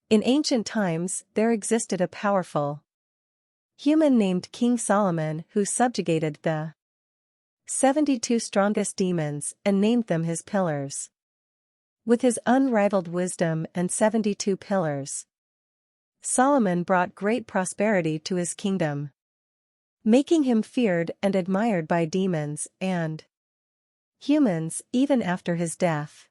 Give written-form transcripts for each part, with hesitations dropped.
In ancient times, there existed a powerful human named King Solomon who subjugated the 72 strongest demons and named them his pillars. With his unrivaled wisdom and 72 pillars, Solomon brought great prosperity to his kingdom, making him feared and admired by demons and humans even after his death.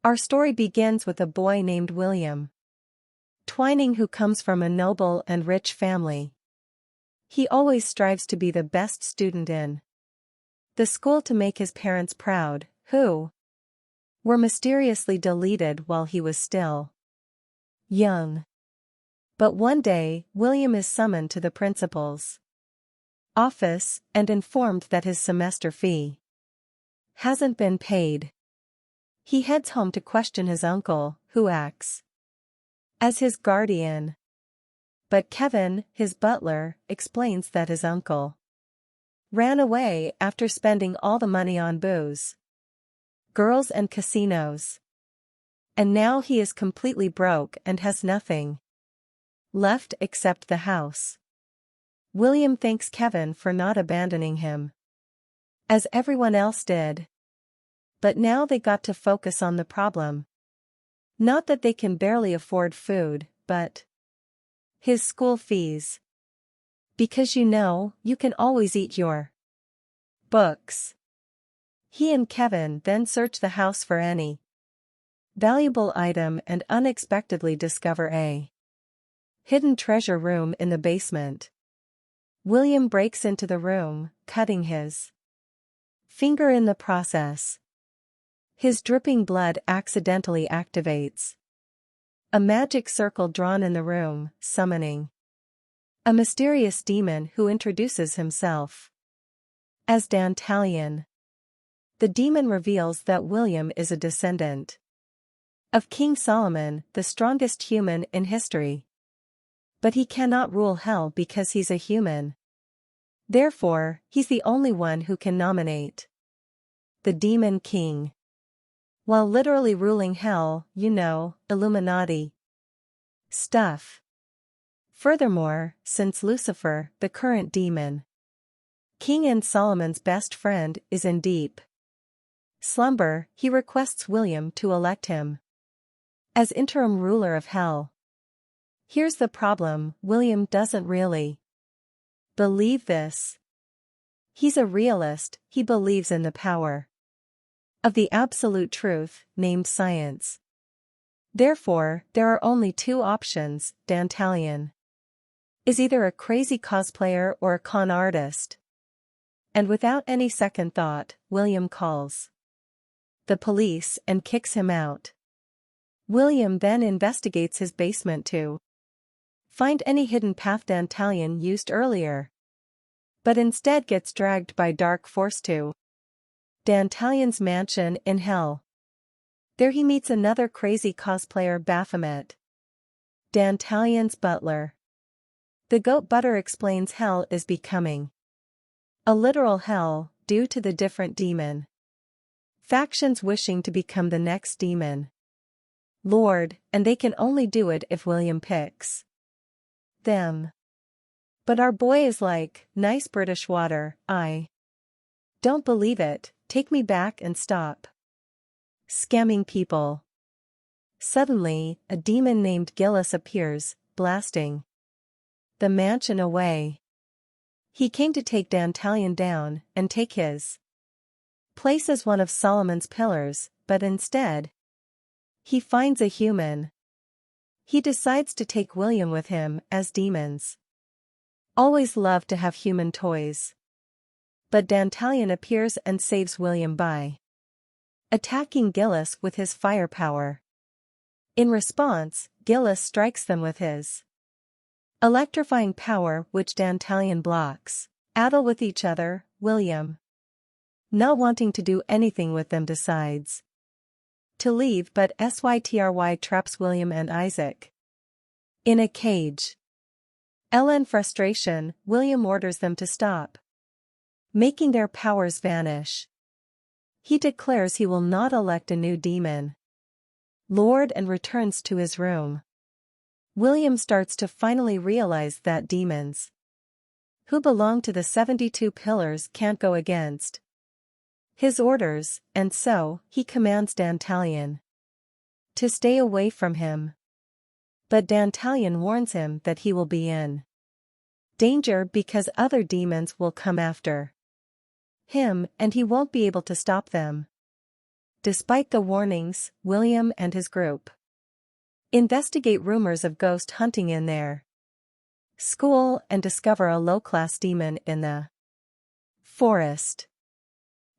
Our story begins with a boy named William Twining who comes from a noble and rich family. He always strives to be the best student in the school to make his parents proud, who were mysteriously deleted while he was still young. But one day, William is summoned to the principal's office and informed that his semester fee hasn't been paid. He heads home to question his uncle, who acts as his guardian. But Kevin, his butler, explains that his uncle ran away after spending all the money on booze, girls and casinos. And now he is completely broke and has nothing left except the house. William thanks Kevin for not abandoning him, as everyone else did. But now they got to focus on the problem. Not that they can barely afford food, but his school fees. Because you can always eat your books. He and Kevin then search the house for any valuable item and unexpectedly discover a hidden treasure room in the basement. William breaks into the room, cutting his finger in the process. His dripping blood accidentally activates a magic circle drawn in the room, summoning a mysterious demon who introduces himself as Dantalion. The demon reveals that William is a descendant of King Solomon, the strongest human in history. But he cannot rule hell because he's a human. Therefore, he's the only one who can nominate the Demon King, while literally ruling hell, Illuminati stuff. Furthermore, since Lucifer, the current demon king and Solomon's best friend, is in deep slumber, he requests William to elect him as interim ruler of hell. Here's the problem: William doesn't really believe this. He's a realist, he believes in the power of the absolute truth, named science. Therefore, there are only two options: Dantalion is either a crazy cosplayer or a con artist. And without any second thought, William calls the police and kicks him out. William then investigates his basement to find any hidden path Dantalion used earlier, but instead gets dragged by dark force to Dantalion's mansion in hell. There he meets another crazy cosplayer, Baphomet, Dantalion's butler. The goat butter explains hell is becoming a literal hell due to the different demon factions wishing to become the next demon lord, and they can only do it if William picks them. But our boy is like, nice British water, I don't believe it, take me back and stop scamming people. Suddenly, a demon named Gillis appears, blasting the mansion away. He came to take Dantalion down and take his place as one of Solomon's pillars, but instead, he finds a human. He decides to take William with him, as demons always love to have human toys. But Dantalion appears and saves William by attacking Gillis with his firepower. In response, Gillis strikes them with his electrifying power, which Dantalion blocks. Battle with each other, William, not wanting to do anything with them, decides to leave, but Sytry traps William and Isaac in a cage. In frustration, William orders them to stop, making their powers vanish. He declares he will not elect a new demon lord and returns to his room. William starts to finally realize that demons who belong to the 72 pillars can't go against his orders, and so, he commands Dantalion to stay away from him. But Dantalion warns him that he will be in danger because other demons will come after him and he won't be able to stop them. Despite the warnings, William and his group investigate rumors of ghost hunting in their school and discover a low-class demon in the forest.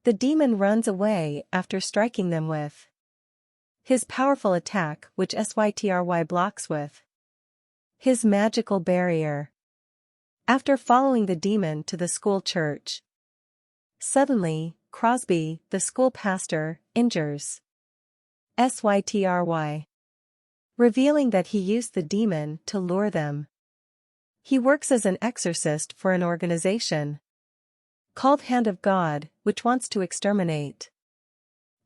The demon runs away after striking them with his powerful attack, which Sytry blocks with his magical barrier. After following the demon to the school church, suddenly, Crosby, the school pastor, injures Sytry, revealing that he used the demon to lure them. He works as an exorcist for an organization called Hand of God, which wants to exterminate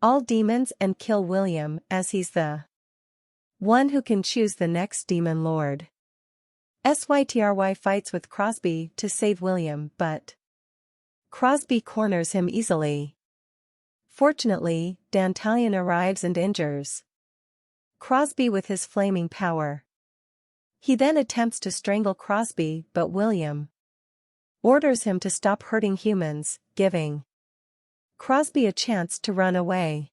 all demons and kill William, as he's the one who can choose the next demon lord. Sytry fights with Crosby to save William, but Crosby corners him easily. Fortunately, Dantalion arrives and injures Crosby with his flaming power. He then attempts to strangle Crosby, but William orders him to stop hurting humans, giving Crosby a chance to run away.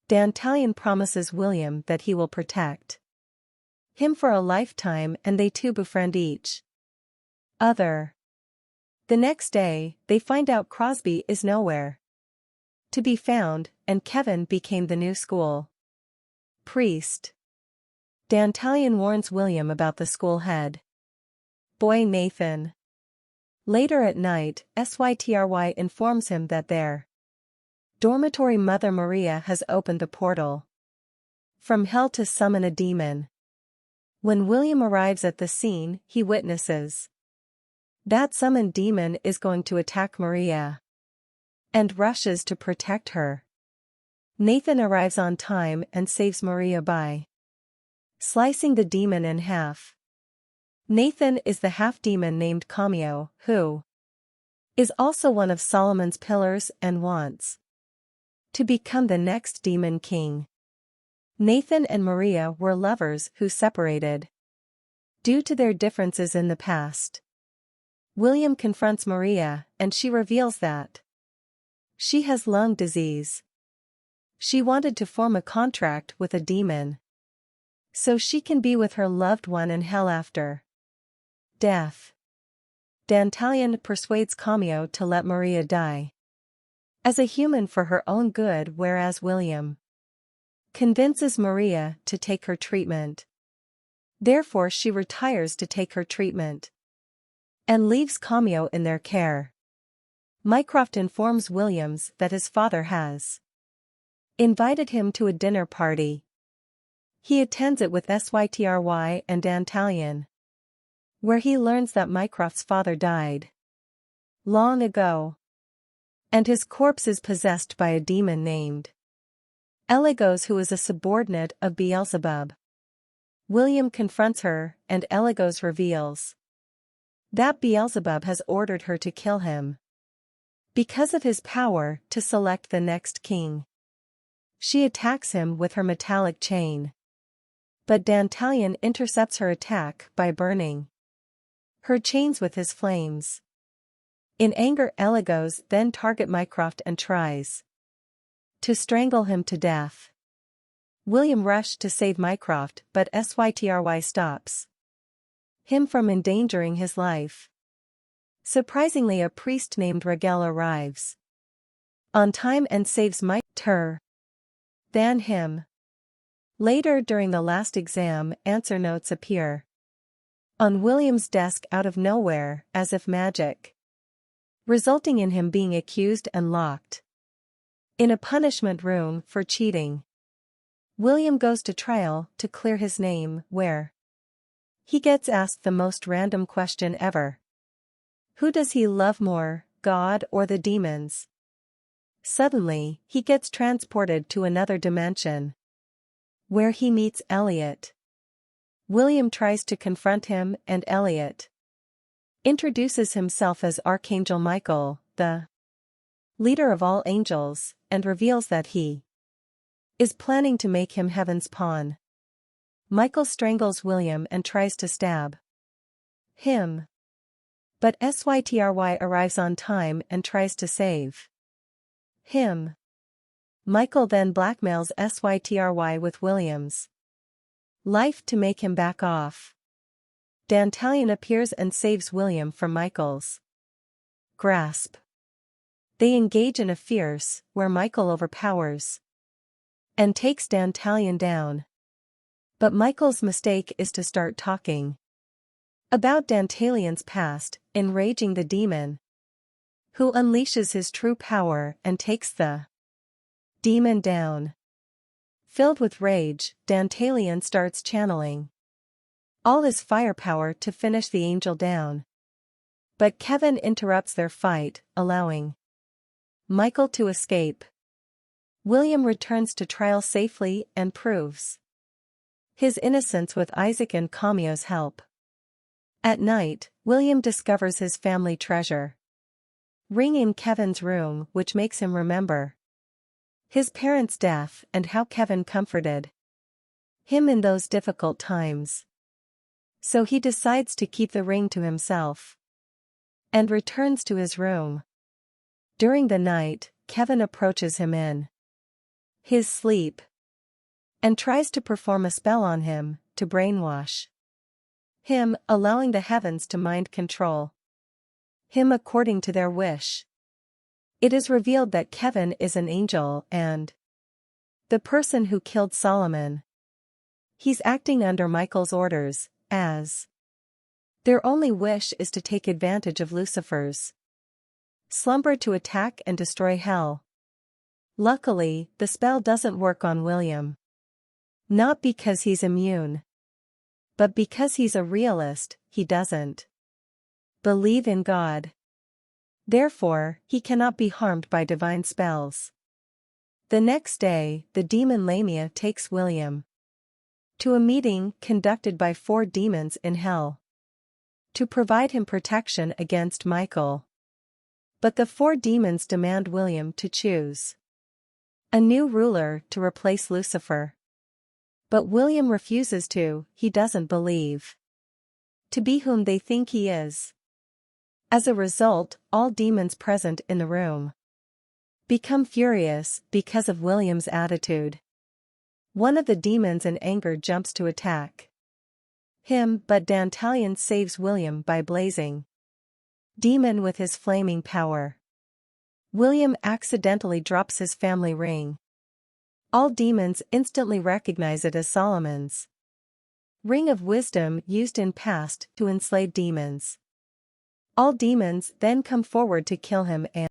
Dantalion promises William that he will protect him for a lifetime, and they two befriend each other. The next day, they find out Crosby is nowhere to be found, and Kevin became the new school priest. Dantalion warns William about the school head boy Nathan. Later at night, Sytry informs him that their dormitory Mother Maria has opened the portal from hell to summon a demon. When William arrives at the scene, he witnesses that summoned demon is going to attack Maria and rushes to protect her. Nathan arrives on time and saves Maria by slicing the demon in half. Nathan is the half-demon named Cameo, who is also one of Solomon's pillars and wants to become the next demon king. Nathan and Maria were lovers who separated due to their differences in the past. William confronts Maria, and she reveals that she has lung disease. She wanted to form a contract with a demon so she can be with her loved one in hell after death. Dantalion persuades Cameo to let Maria die as a human for her own good, whereas William convinces Maria to take her treatment. Therefore she retires to take her treatment and leaves Cameo in their care. Mycroft informs Williams that his father has invited him to a dinner party. He attends it with Sytry and Dantalion, where he learns that Mycroft's father died long ago, and his corpse is possessed by a demon named Eligos, who is a subordinate of Beelzebub. William confronts her, and Eligos reveals that Beelzebub has ordered her to kill him because of his power to select the next king. She attacks him with her metallic chain, but Dantalion intercepts her attack by burning her chains with his flames. In anger, Eligos then targets Mycroft and tries to strangle him to death. William rushed to save Mycroft, but Sytry stops him from endangering his life. Surprisingly, a priest named Regel arrives on time and saves Mycroft than him. Later during the last exam, answer notes appear on William's desk out of nowhere, as if magic, resulting in him being accused and locked in a punishment room for cheating. William goes to trial to clear his name, where he gets asked the most random question ever. Who does he love more, God or the demons? Suddenly, he gets transported to another dimension, where he meets Elliot. William tries to confront him and Elliot introduces himself as Archangel Michael, the leader of all angels, and reveals that he is planning to make him heaven's pawn. Michael strangles William and tries to stab him. But Sytry arrives on time and tries to save him. Michael then blackmails Sytry with William's life to make him back off. Dantalion appears and saves William from Michael's grasp. They engage in a fierce, where Michael overpowers and takes Dantalion down. But Michael's mistake is to start talking about Dantalion's past, enraging the demon, who unleashes his true power and takes the demon down. Filled with rage, Dantalion starts channeling all his firepower to finish the angel down. But Kevin interrupts their fight, allowing Michael to escape. William returns to trial safely and proves his innocence with Isaac and Camille's help. At night, William discovers his family treasure ring in Kevin's room, which makes him remember his parents' death and how Kevin comforted him in those difficult times. So he decides to keep the ring to himself and returns to his room. During the night, Kevin approaches him in his sleep and tries to perform a spell on him to brainwash him, allowing the heavens to mind control him according to their wish. It is revealed that Kevin is an angel and the person who killed Solomon. He's acting under Michael's orders, as their only wish is to take advantage of Lucifer's slumber to attack and destroy hell. Luckily, the spell doesn't work on William. Not because he's immune, but because he's a realist. He doesn't believe in God. Therefore, he cannot be harmed by divine spells. The next day, the demon Lamia takes William to a meeting conducted by 4 demons in hell to provide him protection against Michael. But the 4 demons demand William to choose a new ruler to replace Lucifer. But William refuses to. He doesn't believe to be whom they think he is. As a result, all demons present in the room become furious because of William's attitude. One of the demons in anger jumps to attack him, but Dantalion saves William by blazing demon with his flaming power. William accidentally drops his family ring. All demons instantly recognize it as Solomon's ring of wisdom used in past to enslave demons. All demons then come forward to kill him and